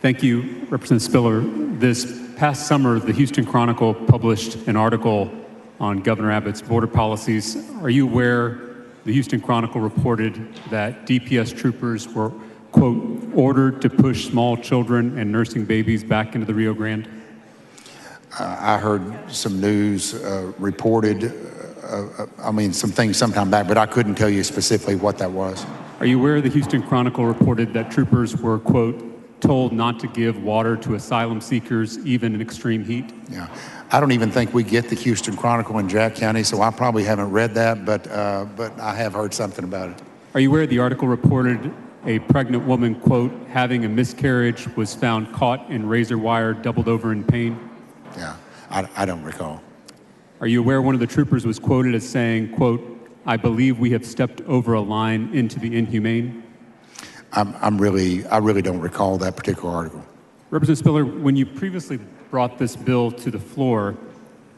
Thank you, Representative Spiller. This past summer, the Houston Chronicle published an article on Governor Abbott's border policies. Are you aware the Houston Chronicle reported that DPS troopers were, quote, ordered to push small children and nursing babies back into the Rio Grande? I heard some news reported, some things sometime back, but I couldn't tell you specifically what that was. Are you aware the Houston Chronicle reported that troopers were, quote, told not to give water to asylum seekers, even in extreme heat? Yeah, I don't even think we get the Houston Chronicle in Jack County, so I probably haven't read that, but I have heard something about it. Are you aware the article reported a pregnant woman, quote, having a miscarriage, was found caught in razor wire, doubled over in pain? Yeah, I don't recall. Are you aware one of the troopers was quoted as saying, quote, I believe we have stepped over a line into the inhumane? I really don't recall that particular article. Representative Spiller, when you previously brought this bill to the floor,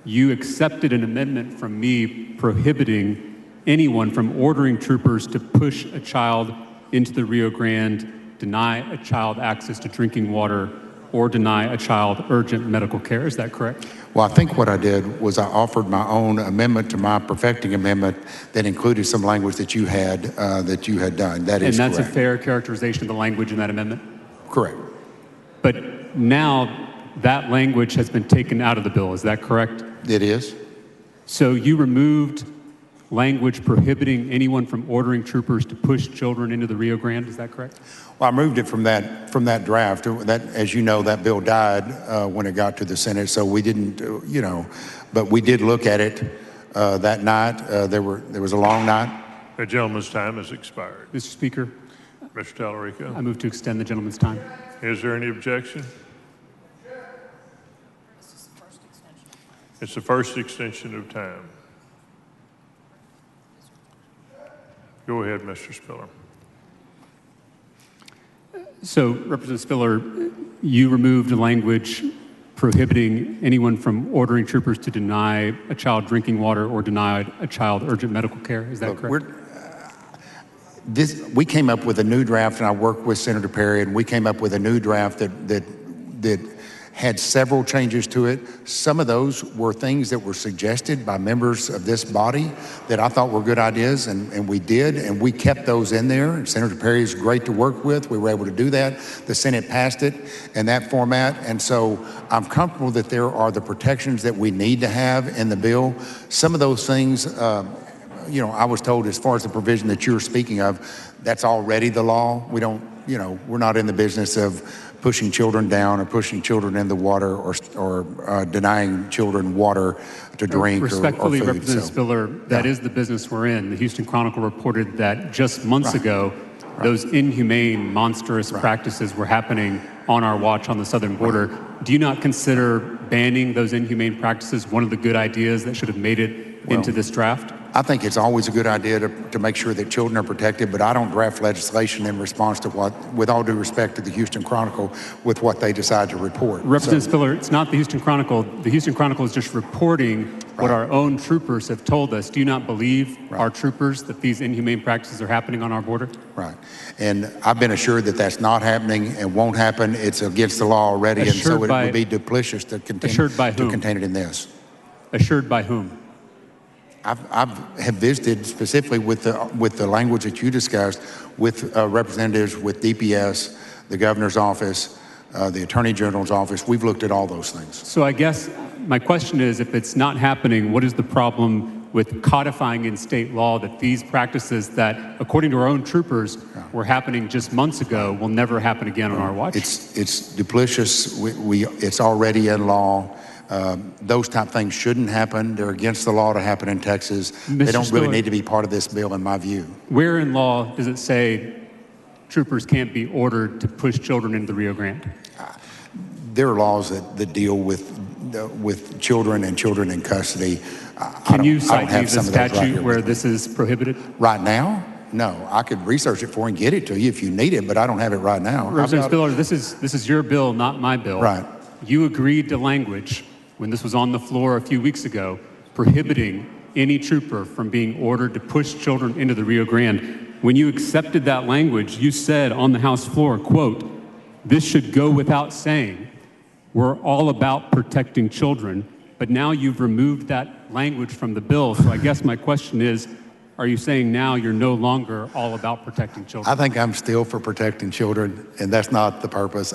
you accepted an amendment from me prohibiting anyone from ordering troopers to push a child into the Rio Grande, deny a child access to drinking water, or deny a child urgent medical care. Is that correct? Well, I think what I did was I offered my own amendment to my perfecting amendment that included some language that you had done. That is correct. And that's a fair characterization of the language in that amendment? Correct. But now that language has been taken out of the bill. Is that correct? It is. So you removed language prohibiting anyone from ordering troopers to push children into the Rio Grande. Is that correct? Well, I moved it from that draft. That, as you know, that bill died when it got to the Senate, so we didn't, but we did look at it that night. There was a long night. The gentleman's time has expired. Mr. Speaker. Mr. Talarico. I move to extend the gentleman's time. Is there any objection? It's the first extension of time. Go ahead, Mr. Spiller. So, Representative Spiller, you removed the language prohibiting anyone from ordering troopers to deny a child drinking water or deny a child urgent medical care. Is that correct? We came up with a new draft, and I worked with Senator Perry, and we came up with a new draft that had several changes to it. Some of those were things that were suggested by members of this body that I thought were good ideas, and we did, and we kept those in there. And Senator Perry is great to work with. We were able to do that. The Senate passed it in that format, and so I'm comfortable that there are the protections that we need to have in the bill. Some of those things, I was told as far as the provision that you're speaking of, that's already the law. We don't, we're not in the business of pushing children down or pushing children in the water or denying children water to drink Respectfully, or food. Representative Spiller, that is the business we're in. The Houston Chronicle reported that just months ago, those inhumane, monstrous practices were happening on our watch on the southern border. Do you not consider banning those inhumane practices one of the good ideas that should have made it into this draft? I think it's always a good idea to make sure that children are protected, but I don't draft legislation in response to with all due respect to the Houston Chronicle, with what they decide to report. Representative Spiller, it's not the Houston Chronicle. The Houston Chronicle is just reporting what our own troopers have told us. Do you not believe our troopers that these inhumane practices are happening on our border? Right. And I've been assured that that's not happening and won't happen. It's against the law already, and so it would be duplicitous to contain it in this. Assured by whom? I have visited specifically with the language that you discussed with representatives with DPS, the governor's office, the attorney general's office. We've looked at all those things. So I guess my question is, if it's not happening, what is the problem with codifying in state law that these practices that, according to our own troopers, were happening just months ago will never happen again on our watch? It's duplicitous. It's already in law. Those type things shouldn't happen. They're against the law to happen in Texas. They don't really need to be part of this bill, in my view. Where in law does it say troopers can't be ordered to push children into the Rio Grande? There are laws that deal with children and children in custody. Can you cite me the statute where this is prohibited? Right now? No, I could research it for you and get it to you if you need it, but I don't have it right now. Representative Spiller, this is your bill, not my bill. Right. You agreed to language when this was on the floor a few weeks ago, prohibiting any trooper from being ordered to push children into the Rio Grande. When you accepted that language, you said on the House floor, quote, this should go without saying. We're all about protecting children, but now you've removed that language from the bill. So I guess my question is, are you saying now you're no longer all about protecting children? I think I'm still for protecting children, and that's not the purpose.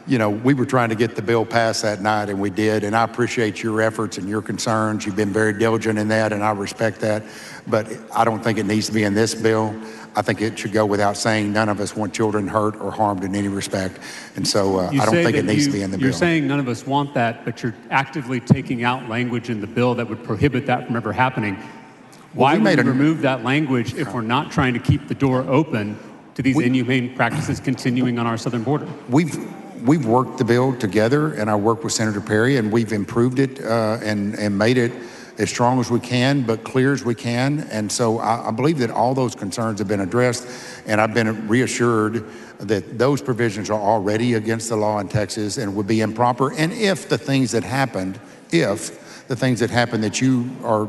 We were trying to get the bill passed that night, and we did, and I appreciate your efforts and your concerns. You've been very diligent in that, and I respect that, but I don't think it needs to be in this bill. I think it should go without saying. None of us want children hurt or harmed in any respect, and so I don't think it needs to be in the bill. You're saying none of us want that, but you're actively taking out language in the bill that would prohibit that from ever happening. Why would we remove that language if we're not trying to keep the door open to these inhumane practices continuing on our southern border? We've worked the bill together, and I worked with Senator Perry, and we've improved it and made it as strong as we can, but clear as we can. And so I believe that all those concerns have been addressed, and I've been reassured that those provisions are already against the law in Texas and would be improper. And if the things that happened that you are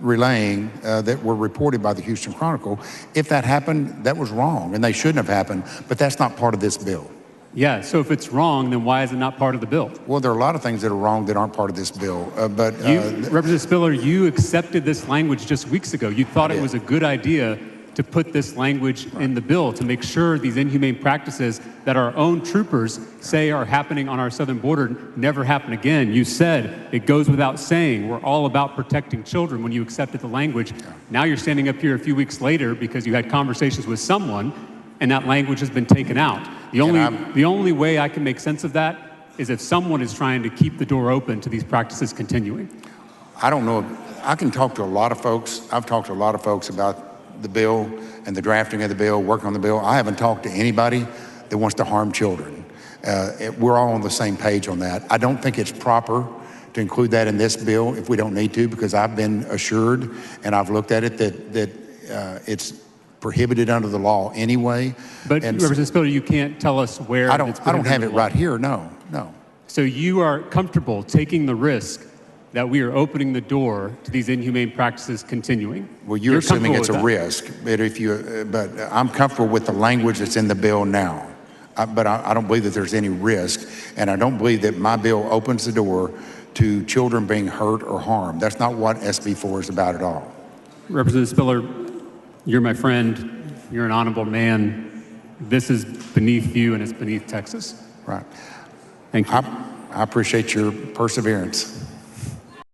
relaying that were reported by the Houston Chronicle, if that happened, that was wrong, and they shouldn't have happened, but that's not part of this bill. Yeah, so if it's wrong, then why is it not part of the bill? Well, there are a lot of things that are wrong that aren't part of this bill, Representative Spiller, you accepted this language just weeks ago. You thought it was a good idea to put this language in the bill to make sure these inhumane practices that our own troopers say are happening on our southern border never happen again. You said it goes without saying we're all about protecting children when you accepted the language. Now you're standing up here a few weeks later because you had conversations with someone and that language has been taken out. The only way I can make sense of that is if someone is trying to keep the door open to these practices continuing. I don't know. I can talk to a lot of folks. I've talked to a lot of folks about the bill and the drafting of the bill, working on the bill. I haven't talked to anybody that wants to harm children. We're all on the same page on that. I don't think it's proper to include that in this bill if we don't need to, because I've been assured and I've looked at it that it's prohibited under the law anyway. But Representative Spiller, you can't tell us where. I don't have it right here. No. So you are comfortable taking the risk that we are opening the door to these inhumane practices continuing? Well, you're assuming it's a risk, but but I'm comfortable with the language that's in the bill now. But I don't believe that there's any risk, and I don't believe that my bill opens the door to children being hurt or harmed. That's not what SB4 is about at all. Representative Spiller, you're my friend. You're an honorable man. This is beneath you, and it's beneath Texas. Right. Thank you. I appreciate your perseverance.